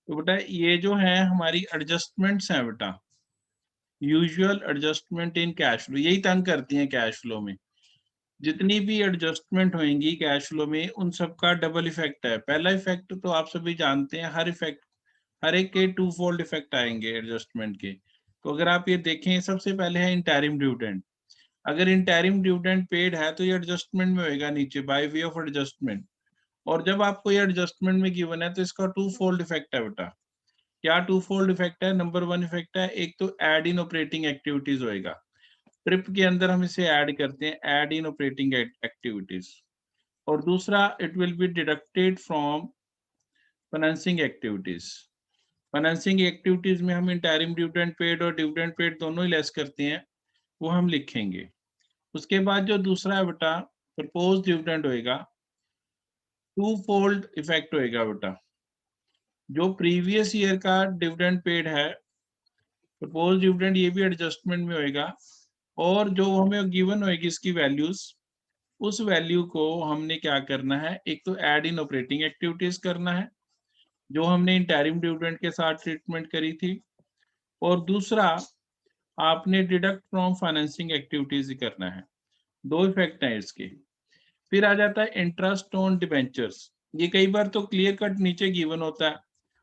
तो बेटा ये जो है हमारी एडजस्टमेंट्स हैं बेटा, usual adjustment in cash flow, यही तंग करती हैं कैश फ्लो में। जितनी भी एडजस्टमेंट होंगी कैश फ्लो में उन सब का डबल इफेक्ट है। पहला इफेक्ट तो आप सभी जानते हैं, हर एक के टू फोल्ड इफेक्ट आएंगे एडजस्टमेंट के। तो अगर आप ये देखें, सबसे पहले है इंटरिम डिविडेंड। अगर इंटरिम डिविडेंड पेड है तो ये एडजस्टमेंट में होएगा नीचे बाय वे ऑफ एडजस्टमेंट। और जब आपको ये एडजस्टमेंट में गिवन है तो इसका टू फोल्ड इफेक्ट है बेटा। क्या टू फोल्ड इफेक्ट है? नंबर वन इफेक्ट है, एक तो एड इन ऑपरेटिंग एक्टिविटीज होएगा। ट्रिप के अंदर हम इसे ऐड करते हैं, ऐड इन ऑपरेटिंग एक्टिविटीज। और दूसरा, it will be deducted from financing activities. Financing activities में हम इंटरिम डिविडेंड पेड और डिविडेंड पेड दोनों ही लेस करते हैं, वो हम लिखेंगे। उसके बाद जो दूसरा है बेटा, प्रपोज डिविडेंड होएगा, टू फोल्ड इफेक्ट होएगा बेटा। जो प्रीवियस ईयर का डिविडेंड पेड है, प्रपोज डिविडेंड, ये भी एडजस्टमेंट में होएगा। और जो हमें गिवन होएगी इसकी वैल्यूज, उस वैल्यू को हमने क्या करना है, एक तो ऐड इन ऑपरेटिंग एक्टिविटीज करना है जो हमने इंटरिम डिविडेंड के साथ ट्रीटमेंट करी थी, और दूसरा आपने डिडक्ट फ्रॉम फाइनेंसिंग एक्टिविटीज ही करना है। दो इफेक्ट हैं इसके। फिर आ जाता है इंटरेस्ट ऑन डिबेंचर्स। ये कई बार तो क्लियर कट नीचे गिवन होता है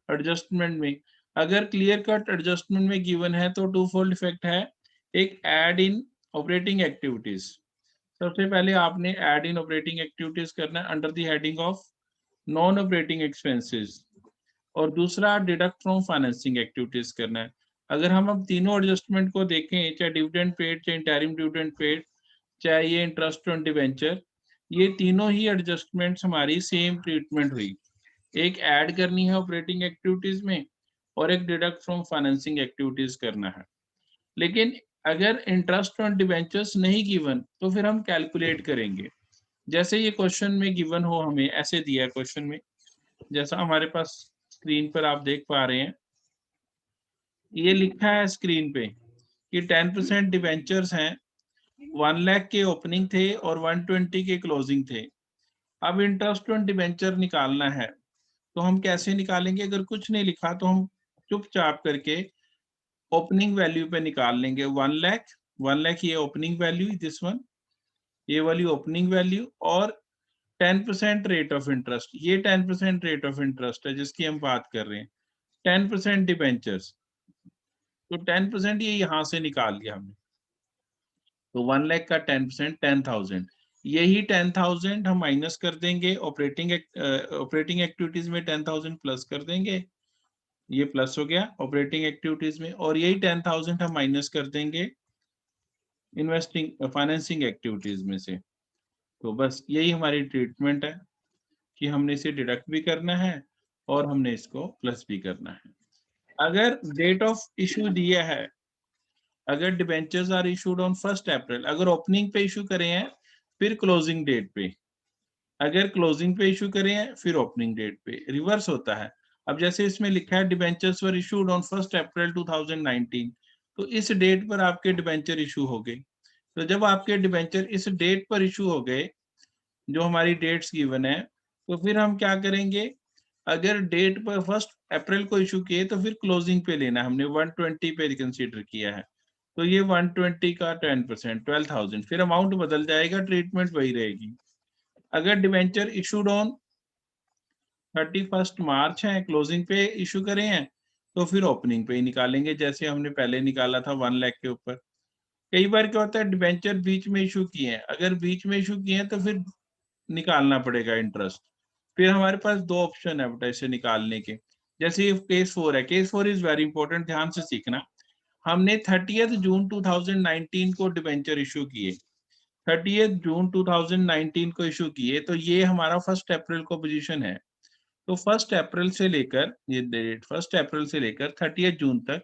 एडजस्टमेंट में। अगर क्लियर कट एडजस्टमेंट में गिवन है तो टू फोल्ड इफेक्ट है, एक ऐड इन ऑपरेटिंग एक्टिविटीज। सबसे पहले आपने ऐड इन ऑपरेटिंग एक्टिविटीज करना है under the heading of non operating expenses, और दूसरा डिडक्ट फ्रॉम फाइनेंसिंग एक्टिविटीज करना है। अगर हम अब तीनों एडजस्टमेंट को देखें, चाहे डिविडेंड पेड, चाहे इंटरिम डिविडेंड पेड, चाहे ये इंटरेस्ट ऑन डिवेंचर, ये तीनों ही एडजस्टमेंट्स हमारी सेम ट्रीटमेंट हुई। एक ऐड करनी है ऑपरेटिंग एक्टिविटीज में और एक डिडक्ट फ्रॉम फाइनेंसिंग एक्टिविटीज करना है। लेकिन अगर इंटरेस्ट ऑन डिवेंचर्स नहीं गिवन तो फिर हम कैलकुलेट करेंगे। जैसे ये क्वेश्चन में गिवन हो, हमें ऐसे दिया है क्वेश्चन में, जैसा हमारे पास स्क्रीन पर आप देख पा रहे हैं, ये लिखा है स्क्रीन पे कि 10% डिवेंचर्स हैं, 1 लाख के ओपनिंग थे और 120 के क्लोजिंग थे। अब इंटरेस्ट ऑन डिवेंचर निकालना है, तो हम कैसे निकालेंगे? अगर कुछ नहीं लिखा तो हम चुपचाप करके ओपनिंग वैल्यू पे निकाल लेंगे। 1 लाख ये ओपनिंग वैल्यू, दिस वन, ये वाली ओपनिंग वैल्यू, और 10% रेट ऑफ इंटरेस्ट, ये 10% रेट ऑफ इंटरेस्ट है जिसकी हम बात कर रहे हैं। 10% डिबेंचर्स, तो 10% ये यहाँ से निकाल लिया हमने। तो 1 लाख का 10% 10,000, यही 10,000 हम माइनस कर देंगे ऑपरेटिंग एक्टिविटीज में 10,000 प्लस कर देंगे, ये प्लस हो गया ऑपरेटिंग एक्टिविटीज में, और यही 10,000 हम माइनस कर देंगे इन्वेस्टिंग फाइनेंसिंग एक्टिविटीज में से। तो बस यही हमारी ट्रीटमेंट है कि हमने इसे डिडक्ट भी करना है और हमने इसको प्लस भी करना है। अगर डेट ऑफ इशू दिया है, अगर डिबेंचर्स आर इशूड ऑन 1 अप्रैल, अगर ओपनिंग पे इशू करे हैं फिर क्लोजिंग डेट पे, अगर क्लोजिंग पे इशू करे हैं फिर ओपनिंग डेट पे, रिवर्स होता है। अब जैसे इसमें लिखा है डिबेंचर्स वर इशूड ऑन 1 अप्रैल 2019, तो इस डेट पर आपके डिबेंचर इशू हो गए। तो जब आपके डिबेंचर इस डेट पर इशू हो गए, जो हमारी डेट्स गिवन है, तो फिर हम क्या करेंगे? अगर डेट पर 1 अप्रैल को इशू किए तो फिर क्लोजिंग पे लेना, हमने 120 पे कंसीडर किया है, तो ये 120 का 10% 12,000, फिर अमाउंट बदल जाएगा, ट्रीटमेंट वही रहेगी। अगर डिवेंचर इशूड ऑन 31 मार्च है, क्लोजिंग पे इशू करे हैं, तो फिर ओपनिंग पे ही निकालेंगे जैसे हमने पहले निकाला था 1 लाख के ऊपर। कई बार क्या होता है, डिवेंचर बीच में इशू किए हैं, अगर बीच में इशू किए हैं तो फिर निकालना पड़ेगा इंटरेस्ट। फिर हमारे पास दो ऑप्शन है बेटा इसे निकालने के। जैसे ये केस 4 है, केस 4 इज वेरी इंपॉर्टेंट, ध्यान से सीखना। हमने 30 जून 2019 को डिबेंचर इशू किए, 30 जून 2019 को इशू किए, तो ये हमारा 1 अप्रैल को पोजीशन है। तो 1 अप्रैल से लेकर, ये डेट 1 अप्रैल से लेकर 30 जून तक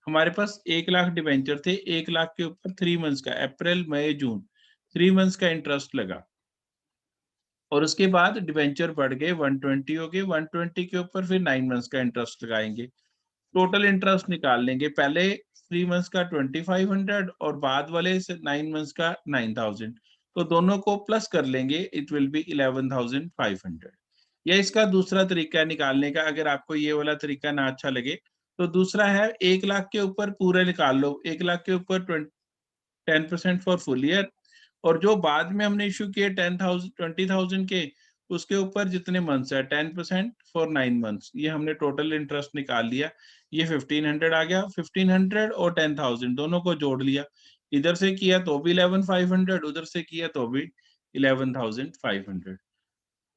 हमारे पास 1 लाख डिबेंचर थे, 1 लाख के ऊपर 3 मंथ्स का, अप्रैल मई जून 3 मंथ्स का इंटरेस्ट लगा। और उसके बाद डिबेंचर बढ़ गए, 120 हो गए, 120 के ऊपर फिर 9 मंथ्स का इंटरेस्ट लगाएंगे। टोटल इंटरेस्ट निकाल लेंगे, पहले 3 मंथ्स का 2500 और बाद वाले 9 मंथ्स का 9,000, तो दोनों को प्लस कर लेंगे, इट विल बी 11,500। या इसका दूसरा तरीका निकालने का, अगर आपको ये वाला तरीका ना अच्छा लगे तो दूसरा है 1 लाख के ऊपर पूरे निकाल लो, 1 लाख के ऊपर 10% फॉर फुल ईयर, और जो बाद में हमने इशू किए 20,000 के, उसके ऊपर जितने मंथ्स है 10% फॉर 9 मंथ्स, ये हमने टोटल इंटरेस्ट निकाल लिया। ये 1500 आ गया, 1500 और 10,000 दोनों को जोड़ लिया, इधर से किया तो भी 11,500, उधर से किया तो भी 11,500।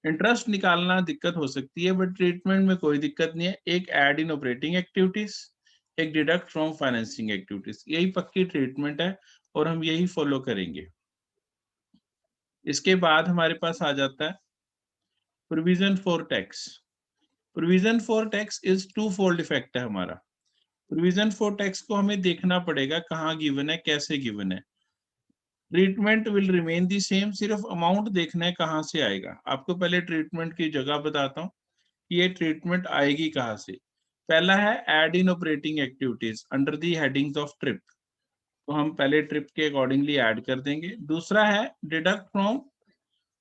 इंटरेस्ट निकालना दिक्कत हो सकती है, बट ट्रीटमेंट में कोई दिक्कत नहीं है। एक ऐड इन ऑपरेटिंग एक्टिविटीज, एक डिडक्ट फ्रॉम फाइनेंसिंग एक्टिविटीज, यही पक्की ट्रीटमेंट है और हम यही फॉलो करेंगे। इसके बाद हमारे पास आ जाता है provision for tax. Provision for tax is two fold effect है हमारा। प्रोविजन फॉर टैक्स को हमें देखना पड़ेगा कहाँ गिवन है, कैसे गिवन है। Treatment will remain the same, सिर्फ अमाउंट देखना है कहाँ से आएगा। आपको पहले ट्रीटमेंट की जगह बताता हूँ, ये ट्रीटमेंट आएगी कहाँ से। पहला है add in operating activities under the headings of trip, तो हम पहले ट्रिप के अकॉर्डिंगली ऐड कर देंगे। दूसरा है deduct from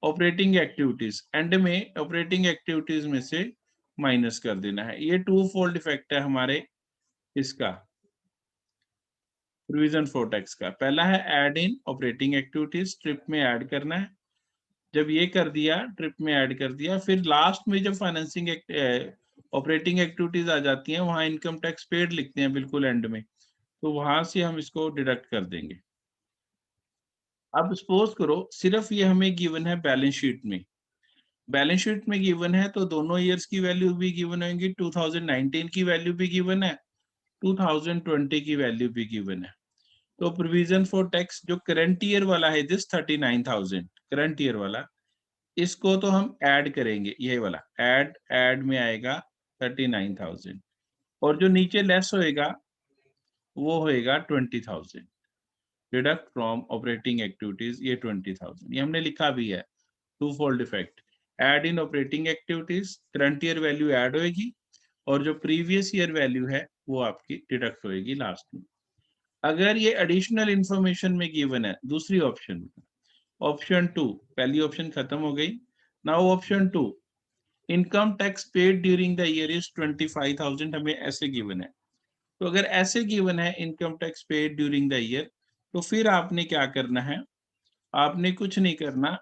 operating activities, and में ऑपरेटिंग एक्टिविटीज में से माइनस कर देना है। ये टू फोल्ड इफेक्ट है हमारे इसका प्रोविजन फॉर टैक्स का। पहला है add in operating activities, trip में ऐड करना है। जब ये कर दिया, ट्रिप में ऐड कर दिया, फिर लास्ट में जब फाइनेंसिंग ऑपरेटिंग एक्टिविटीज आ जाती हैं, वहां इनकम टैक्स पेड लिखते हैं बिल्कुल एंड में, तो वहां से हम इसको डिडक्ट कर देंगे। अब सपोज करो सिर्फ ये हमें गिवन है बैलेंस शीट में, बैलेंस शीट में गिवन है तो दोनों ईयर्स की वैल्यू भी गिवन होंगी, 2019 की वैल्यू भी गिवन है, 2020 की वैल्यू भी गिवन है। तो प्रोविजन फॉर टैक्स जो करंट ईयर वाला है, दिस 39,000 करंट ईयर वाला, इसको तो हम ऐड करेंगे, ये वाला ऐड में आएगा 39,000, और जो नीचे लेस होएगा वो होएगा 20,000। डिडक्ट फ्रॉम ऑपरेटिंग एक्टिविटीज, ये 20,000 ये हमने लिखा भी है। Two fold effect, add in operating activities, current year value add होएगी और जो प्रीवियस ईयर वैल्यू है वो आपकी डिडक्ट होएगी लास्ट में। अगर ये एडिशनल इंफॉर्मेशन में गिवन है दूसरी ऑप्शन में, ऑप्शन 2, पहली ऑप्शन खत्म हो गई। Now option 2, income tax paid during the year is 25,000, हमें ऐसे गिवन है। तो अगर ऐसे गिवन है income tax paid during the year, तो फिर आपने क्या करना है, आपने कुछ नहीं करना,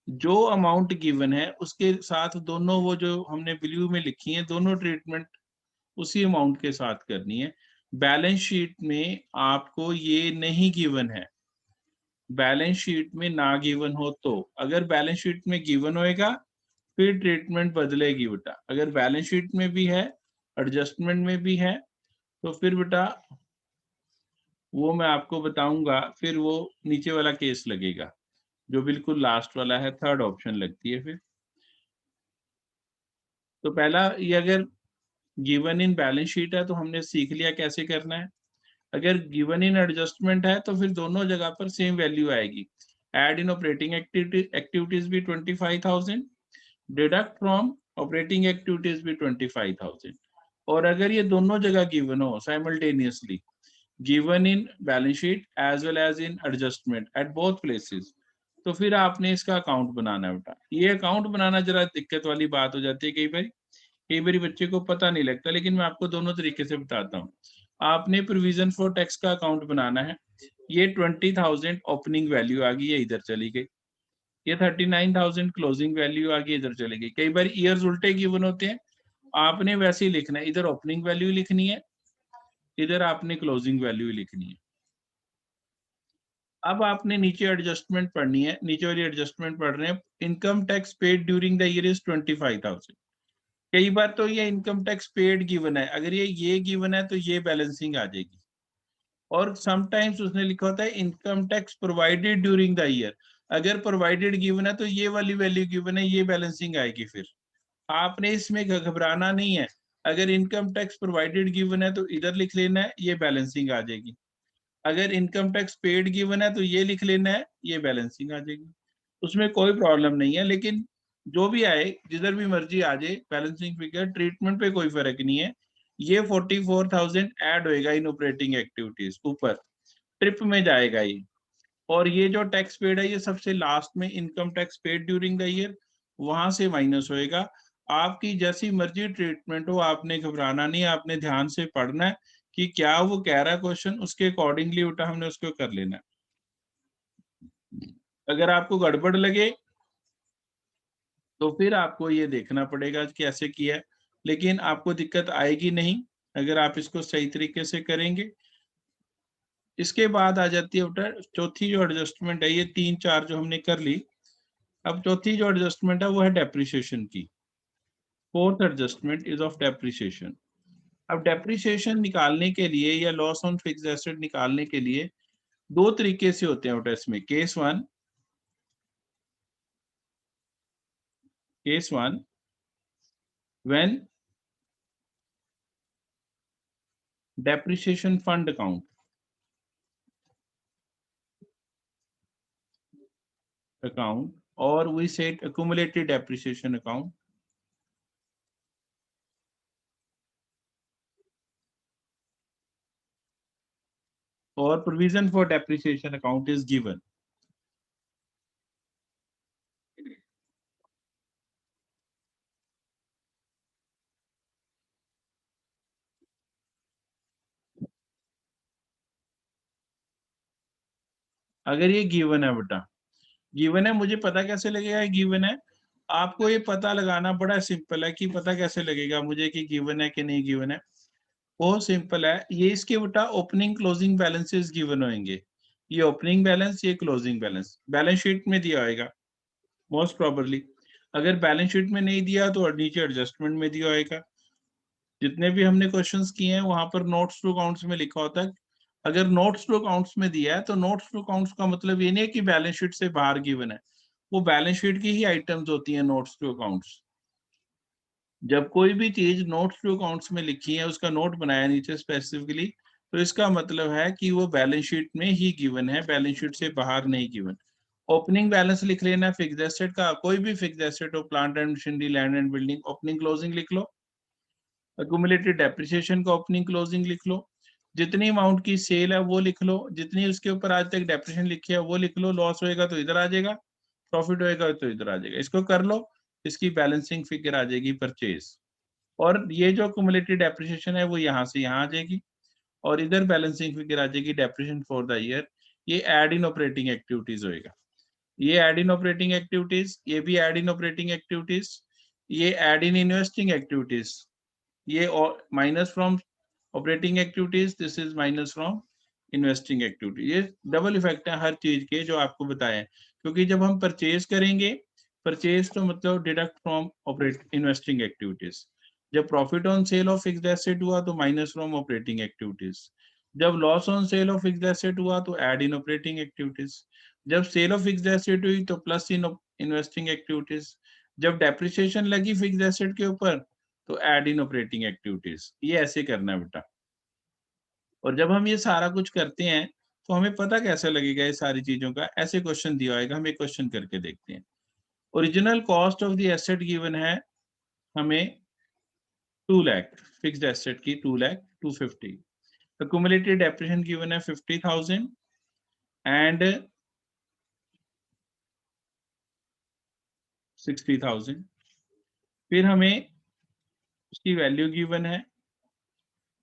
जो अमाउंट गिवन है उसके साथ दोनों वो जो हमने वैल्यू में लिखी है दोनों ट्रीटमेंट उसी अमाउंट के साथ करनी है। बैलेंस शीट में आपको ये नहीं गिवन है, बैलेंस शीट में ना गिवन हो तो, अगर बैलेंस शीट में गिवन होएगा फिर ट्रीटमेंट बदलेगी बेटा। अगर बैलेंस शीट में भी है, एडजस्टमेंट में भी है, तो फिर बेटा वो मैं आपको बताऊंगा, फिर वो नीचे वाला केस लगेगा जो बिल्कुल लास्ट वाला है, थर्ड ऑप्शन लगती है फिर। तो पहला ये अगर गिवन इन बैलेंस शीट है तो हमने सीख लिया कैसे करना है। अगर गिवन इन एडजस्टमेंट है तो फिर दोनों जगह पर सेम वैल्यू आएगी। ऐड इन ऑपरेटिंग एक्टिविटीज भी 25,000, डिडक्ट फ्रॉम ऑपरेटिंग एक्टिविटीज भी 25,000। और अगर ये दोनों जगह गिवन हो simultaneously, given in balance sheet as well as in adjustment at both places, तो फिर आपने इसका अकाउंट बनाना है बेटा। ये अकाउंट बनाना जरा दिक्कत वाली बात हो जाती है, कई बार बच्चे को पता नहीं लगता, लेकिन मैं आपको दोनों तरीके से बताता हूँ। आपने प्रोविजन फॉर टैक्स का अकाउंट बनाना है, ये 20,000 ओपनिंग वैल्यू आ गई, ये इधर चली गई, ये 39,000 क्लोजिंग वैल्यू आ गई, इधर चली गई। कई बार ईयर्स उल्टे गिवन होते हैं, आपने वैसे ही लिखना है, इधर ओपनिंग वैल्यू लिखनी है, इधर आपने क्लोजिंग वैल्यू लिखनी है। अब आपने नीचे एडजस्टमेंट पढ़नी है, नीचे वाली एडजस्टमेंट पढ़ रहे हैं, income tax paid during the year is 25,000। कई बार तो ये इनकम टैक्स पेड गिवन है, अगर ये गिवन है तो ये बैलेंसिंग आ जाएगी, और समटाइम्स उसने लिखा होता है income tax provided during the year, अगर प्रोवाइडेड गिवन है तो ये वाली वैल्यू गिवन है, ये बैलेंसिंग आएगी। फिर आपने इसमें घबराना नहीं है, अगर इनकम टैक्स प्रोवाइडेड गिवन है तो इधर लिख लेना है, ये बैलेंसिंग आ जाएगी। अगर इनकम टैक्स पेड गिवन है तो ये लिख लेना है, ये बैलेंसिंग आ जाएगी। उसमें कोई प्रॉब्लम नहीं है, लेकिन जो भी आए जिधर भी मर्जी आ जाए बैलेंसिंग फिगर, ट्रीटमेंट पे कोई फर्क नहीं है। ये 44,000 ऐड होएगा इन ऑपरेटिंग एक्टिविटीज, ऊपर ट्रिप में जाएगा ये, और ये जो टैक्स पेड है ये सबसे लास्ट में income tax paid during the year, वहां से माइनस होएगा। आपकी जैसी मर्जी ट्रीटमेंट हो, आपने घबराना नहीं, आपने ध्यान से पढ़ना है कि क्या वो कह रहा है क्वेश्चन, उसके अकॉर्डिंगली उल्टा हमने उसको कर लेना है। अगर आपको गड़बड़ लगे तो फिर आपको ये देखना पड़ेगा कि कैसे किया है, लेकिन आपको दिक्कत आएगी नहीं अगर आप इसको सही तरीके से करेंगे। इसके बाद आ जाती है बेटा चौथी जो एडजस्टमेंट है, ये 3-4 जो हमने कर ली। अब चौथी जो एडजस्टमेंट है वो है डेप्रिसिएशन की। Fourth adjustment is of depreciation. अब डेप्रिसिएशन निकालने के लिए या लॉस ऑन फिक्स्ड एसेट निकालने के लिए दो तरीके से होते हैं बेटा इसमें। Case one when depreciation fund account और we set accumulated depreciation account or provision for depreciation account is given. अगर ये गिवन है बेटा, गिवन है, मुझे पता कैसे लगेगा ये गिवन है? आपको ये पता लगाना बड़ा सिंपल है कि पता कैसे लगेगा मुझे कि गिवन है कि नहीं गिवन है। बहुत सिंपल है, ये इसके बेटा ओपनिंग क्लोजिंग बैलेंसेस गिवन होंगे। ये ओपनिंग बैलेंस, ये क्लोजिंग बैलेंस बैलेंस शीट में दिया होगा मोस्ट प्रोबेबली। अगर बैलेंस शीट में नहीं दिया तो नीचे एडजस्टमेंट में दिया होगा। जितने भी हमने क्वेश्चंस किए हैं वहां पर नोट्स टू अकाउंट्स में लिखा होता है। अगर नोट्स टू अकाउंट्स में दिया है तो नोट्स टू अकाउंट्स का मतलब ये नहीं है कि बैलेंस शीट से बाहर गिवन है, वो बैलेंस शीट की ही आइटम्स होती हैं नोट्स टू अकाउंट्स। जब कोई भी चीज नोट्स टू अकाउंट्स में लिखी है, उसका नोट बनाया नीचे स्पेसिफिकली, तो इसका मतलब है कि वो बैलेंस शीट में ही गिवन है, बैलेंस शीट से बाहर नहीं गिवन। ओपनिंग बैलेंस लिख लेना फिक्स्ड एसेट का, कोई भी फिक्स्ड एसेट हो, plant and machinery, land and building, opening closing लिख लो। एक्यूमुलेटेड डेप्रिसिएशन का ओपनिंग क्लोजिंग लिख लो। जितनी अमाउंट की सेल है वो लिख लो, जितनी उसके ऊपर आज तक डेप्रिसिएशन लिखी है वो लिख लो। लॉस होएगा तो इधर आ जाएगा, प्रॉफिट होएगा तो इधर आ जाएगा। इसको कर लो, इसकी बैलेंसिंग फिगर आ जाएगी परचेज। और ये जो एक्यूमुलेटेड डेप्रिसिएशन है वो यहाँ से यहाँ आ जाएगी, और इधर बैलेंसिंग फिगर आ जाएगी डेप्रिसिएशन फॉर द ईयर। ये एड इन ऑपरेटिंग एक्टिविटीज होएगा, ये एड इन ऑपरेटिंग एक्टिविटीज, ये भी एड इन ऑपरेटिंग एक्टिविटीज, ये एड इन इन्वेस्टिंग एक्टिविटीज, ये minus from operating activities, this is minus from investing activity. ये double effect है हर चीज के जो आपको बताए, क्योंकि जब हम परचेज करेंगे, परचेज तो मतलब deduct from operate investing activities. जब profit on sale of fixed asset हुआ तो माइनस फ्रॉम ऑपरेटिंग एक्टिविटीज। जब loss on sale of fixed asset हुआ तो ऐड इन ऑपरेटिंग एक्टिविटीज। जब सेल ऑफ फिक्स्ड एसेट हुई तो प्लस इन इन्वेस्टिंग एक्टिविटीज। जब डेप्रिसिएशन लगी फिक्स्ड एसेट के ऊपर तो ऐड इन ऑपरेटिंग एक्टिविटीज। ये ऐसे करना है बेटा। और जब हम ये सारा कुछ करते हैं तो हमें पता कैसे लगेगा ये सारी चीजों का? ऐसे क्वेश्चन दिया होगा, हम एक क्वेश्चन करके देखते हैं। Original cost of the asset given है हमें 2 लाख, फिक्स्ड एसेट की 2 लाख 250। accumulated depreciation given है 50,000 एंड 60,000। फिर हमें उसकी वैल्यू गिवन है,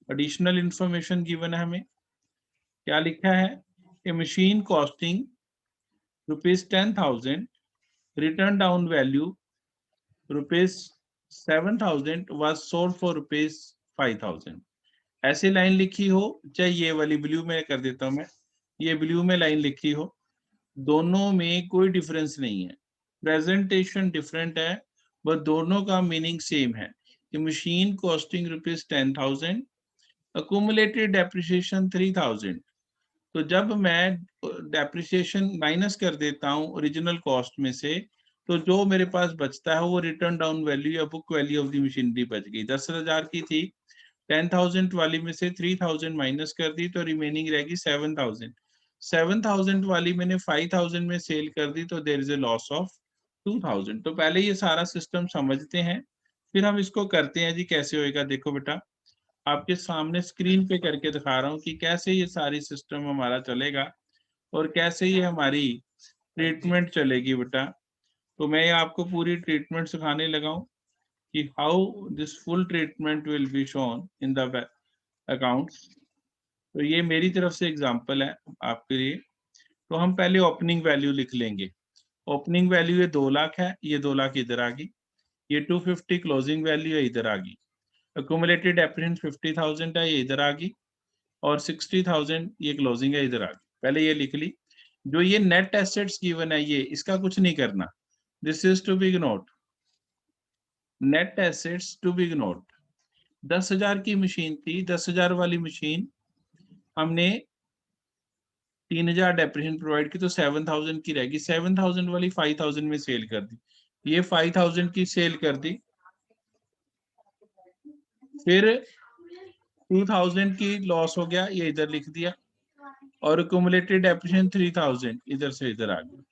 एडिशनल इंफॉर्मेशन गिवन है हमें। क्या लिखा है? A machine costing ₹10,000, written down value ₹7,000 was sold for ₹5,000। ऐसे लाइन लिखी हो, चाहे ये वाली ब्लू में कर देता हूं मैं, ये ब्लू में लाइन लिखी हो, दोनों में कोई डिफरेंस नहीं है, प्रेजेंटेशन डिफरेंट है, बट दोनों का मीनिंग सेम है कि मशीन कॉस्टिंग ₹10,000, अक्यूमुलेटेड डेप्रिसिएशन 3,000। तो जब मैं डेप्रिसिएशन माइनस कर देता हूँ ओरिजिनल कॉस्ट में से, तो जो मेरे पास बचता है वो रिटर्न डाउन वैल्यू या book value of the machinery बच गई। 10,000 की थी, 10,000 वाली में से 3,000 माइनस कर दी तो रिमेनिंग रहेगी 7,000। 7,000 वाली मैंने 5,000 में सेल कर दी तो there is a loss of 2,000। तो पहले ये सारा सिस्टम समझते हैं, फिर हम इसको करते हैं जी कैसे होएगा। देखो बेटा, आपके सामने स्क्रीन पे करके दिखा रहा हूँ कि कैसे ये सारी सिस्टम हमारा चलेगा और कैसे ये हमारी ट्रीटमेंट चलेगी बेटा। तो मैं आपको पूरी ट्रीटमेंट सिखाने लगा हूँ। कि how this full treatment will be shown in the accounts. तो ये मेरी तरफ से एग्जांपल है आपके लिए। तो हम पहले ओपनिंग वैल्यू लिख लेंगे। ओपनिंग वैल्यू ये 2 लाख है, ये 2 लाख इधर आ गई। ये 250 क्लोजिंग वैल्यू है, इधर आ गई। एक्यूमुलेटेड एप्रीहेंस 50,000 है, ये इधर आ गई। और 60,000 ये क्लोजिंग है, इधर आ गई। पहले ये लिख ली। जो ये नेट एसेट्स गिवन है, ये इसका कुछ नहीं करना। This is to be ignored. Net assets to be ignored. 10,000 की मशीन थी, 10,000 वाली मशीन हमने 3,000 डेप्रिसिएशन प्रोवाइड की, तो 7,000 की रहेगी। 7,000 वाली 5,000 में सेल कर दी। ये 5,000 की सेल कर दी। फिर 2,000 की लॉस हो गया, ये इधर लिख दिया। और एक्यूमुलेटेड डेप्रिसिएशन 3,000 इधर से इधर आ गया।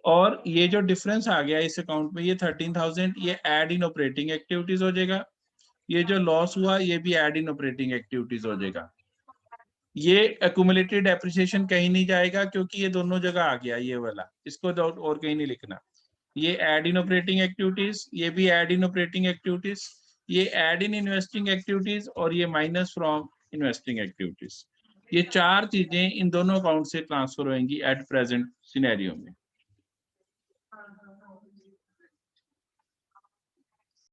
और ये जो डिफरेंस आ गया इस अकाउंट में, ये 13,000, ये ऐड इन ऑपरेटिंग एक्टिविटीज हो जाएगा। ये जो लॉस हुआ, ये भी ऐड इन ऑपरेटिंग एक्टिविटीज हो जाएगा। ये एक्यूमुलेटेड डेप्रिसिएशन कहीं नहीं जाएगा, क्योंकि ये दोनों जगह आ गया ये वाला, इसको और कहीं नहीं लिखना। ये ऐड इन ऑपरेटिंग एक्टिविटीज, ये भी ऐड इन ऑपरेटिंग एक्टिविटीज, ये ऐड इन इन्वेस्टिंग एक्टिविटीज, और ये माइनस फ्रॉम इन्वेस्टिंग एक्टिविटीज। ये 4 चीजें इन दोनों अकाउंट से ट्रांसफर होंगी एट प्रेजेंट सिनेरियो में।